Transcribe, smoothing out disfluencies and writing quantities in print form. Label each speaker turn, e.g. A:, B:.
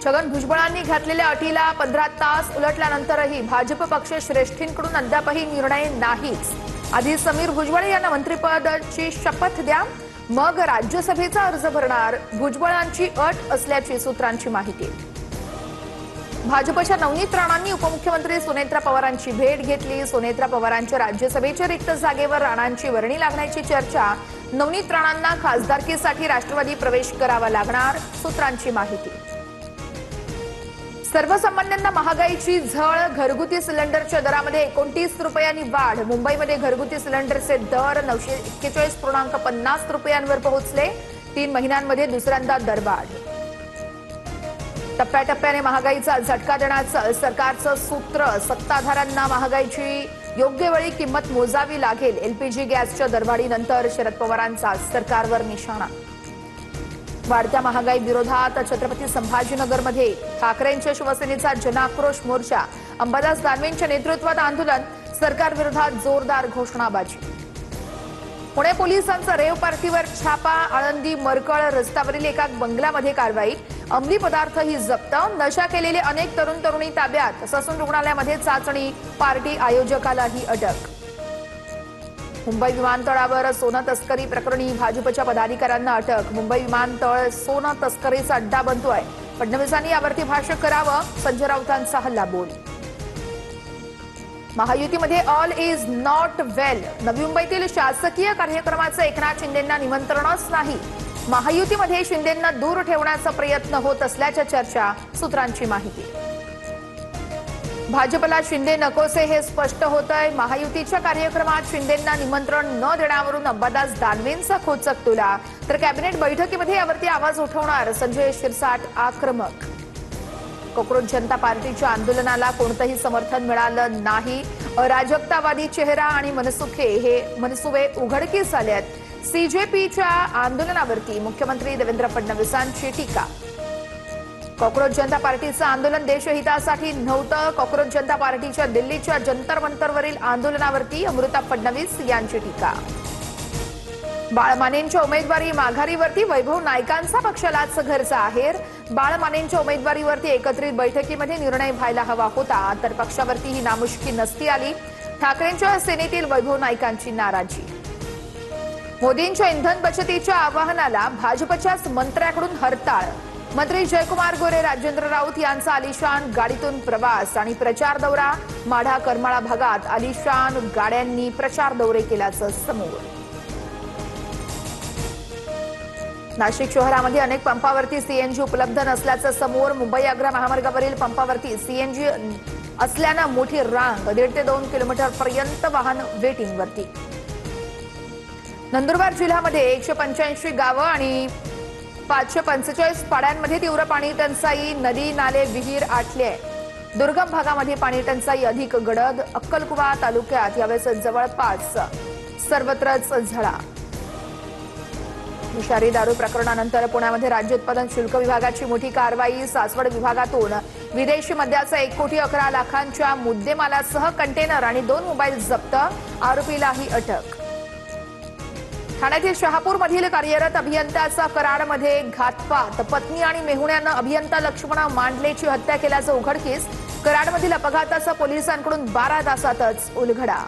A: छगन भुजबळांनी घातलेल्या अटीला 15 तास उलटल्यानंतरही भाजप पक्ष श्रेष्ठींकडून अद्यापही निर्णय नाहीच। आधी समीर भुजबळ यांना मंत्रिपदाची शपथ द्या, मग राज्यसभेचा अर्ज भरणार, भुजबळांची अट असल्याची सूत्रांची माहिती। भाजपच्या नवनीत राणांनी उपमुख्यमंत्री सुनेत्रा पवारांची भेट घेतली। सुनेत्रा पवारांच्या राज्यसभेच्या रिक्त जागेवर राणांची वर्णी लागण्याची चर्चा। नवनीत राणांना खासदारकीसाठी राष्ट्रवादी प्रवेश करावा लागणार, सूत्रांची माहिती। सर्वसामान्यांना महागाईची झळ, घरगुती सिलेंडरच्या दरामध्ये 29 रुपयांनी वाढ। मुंबईमध्ये घरगुती सिलेंडरचे दर 941.50 रुपयांवर पोहोचले। 3 महिन्यांमध्ये दुसऱ्यांदा दरवाढ। टप्प्याटप्प्याने महागाईचा झटका देण्याचं सरकारचं सूत्र। सत्ताधाऱ्यांना महागाईची योग्य वेळी किंमत मोजावी लागेल। एलपीजी गॅसच्या दरवाढीनंतर शरद पवारांचा सरकारवर निशाणा। वाढत्या महागाई विरोधात छत्रपती संभाजीनगरमध्ये ठाकरेंच्या शिवसेनेचा जनाक्रोश मोर्चा। अंबादास दानवेंच्या नेतृत्वात आंदोलन, सरकारविरोधात जोरदार घोषणाबाजी। पुणे पोलिसांचा रेव पार्टीवर छापा। आळंदी मरकळ रस्त्यावरील एका बंगल्यामध्ये कारवाई। अंमली पदार्थही जप्त। नशा केलेले अनेक तरुण तरुणी ताब्यात। ससून रुग्णालयामध्ये चाचणी, पार्टी आयोजकालाही अटक। मुंबई विमानतळावर सोनं तस्करी प्रकरणी भाजपच्या पदाधिकाऱ्यांना अटक। मुंबई विमानतळ सोनं तस्करीचा अड्डा बनतोय। फडणवीसांनी यावरती भाष्य करावं, संजय राऊतांचा हल्लाबोल। महायुतीमध्ये ऑल इज नॉट वेल। नवी मुंबईतील शासकीय कार्यक्रमाचं एकनाथ शिंदेंना निमंत्रणच नाही। महायुतीमध्ये शिंदेंना दूर ठेवण्याचा प्रयत्न होत असल्याच्या चर्चा, सूत्रांची माहिती। भाजपला शिंदे नकोसे हे स्पष्ट होतंय। महायुतीच्या कार्यक्रमात शिंदेंना निमंत्रण न देण्यावरून अंबादास दानवेंचा खोचक तुला, तर कॅबिनेट बैठकीमध्ये यावरती आवाज उठवणार संजय शिरसाट आक्रमक। कॉकरोच जनता पार्टीच्या आंदोलनाला कोणतंही समर्थन मिळालं नाही। अराजकतावादी चेहरा आणि मनसुबे उघडकीस आलेत। सीजेपीच्या आंदोलनावरती मुख्यमंत्री देवेंद्र फडणवीसांची टीका। कॉकरोच जनता पार्टीचं आंदोलन देशहितासाठी नव्हतं। कॉकरोच जनता पार्टीच्या दिल्लीच्या जंतर मंतरवरील आंदोलनावरती अमृता फडणवीस यांची टीका। बाळमानेंच्या उमेदवारी माघारीवरती वैभव नाईकांचा पक्षालाच घरचा आहेर। बाळमानेंच्या उमेदवारीवरती एकत्रित बैठकीमध्ये निर्णय व्हायला हवा होता, तर पक्षावरती ही नामुष्की नसती आली। ठाकरेंच्या सेनेतील वैभव नाईकांची नाराजी। मोदींच्या इंधन बचतीच्या आवाहनाला भाजपच्याच मंत्र्याकडून हरताळ। मंत्री जयकुमार गोरे, राजेंद्र राऊत यांचा आलिशान गाडीतून प्रवास आणि प्रचार दौरा। माढा करमाळा भागात आलिशान गाड्यांनी प्रचार दौरे केल्याचं समोर। नाशिक शहरामध्ये अनेक पंपावरती सीएनजी उपलब्ध नसल्याचं समोर। मुंबई आग्रा महामार्गावरील पंपावरती सीएनजी असल्यानं मोठी रांग, 1.5 ते 2 किलोमीटर पर्यंत वाहन वेटिंगवरती। नंदुरबार जिल्ह्यामध्ये 185 गावं आणि 545 पाड्यांमध्ये तीव्र पाणी टंचाई। नदी नाले विहीर आटले। दुर्गम भागामध्ये पाणी टंचाई अधिक गडद। अक्कलकुवा तालुक्यात यावेळेस जवळपास सर्वत्रच झळा। विषारी दारू प्रकरणानंतर पुण्यामध्ये राज्य उत्पादन शुल्क विभागाची मोठी कारवाई। सासवड विभागातून विदेशी मद्याचा 1,11,00,000च्या मुद्देमालासह कंटेनर आणि 2 मोबाईल जप्त। आरोपीलाही अटक। ठाण्यातील शहापूरमधील कार्यरत अभियंत्याचा कराडमध्ये घातपात। पत्नी आणि मेहुण्यानं अभियंता लक्ष्मण मांडलेची हत्या केल्याचं उघडकीस। कराडमधील अपघाताचा पोलिसांकडून 12 तासातच उलगडा।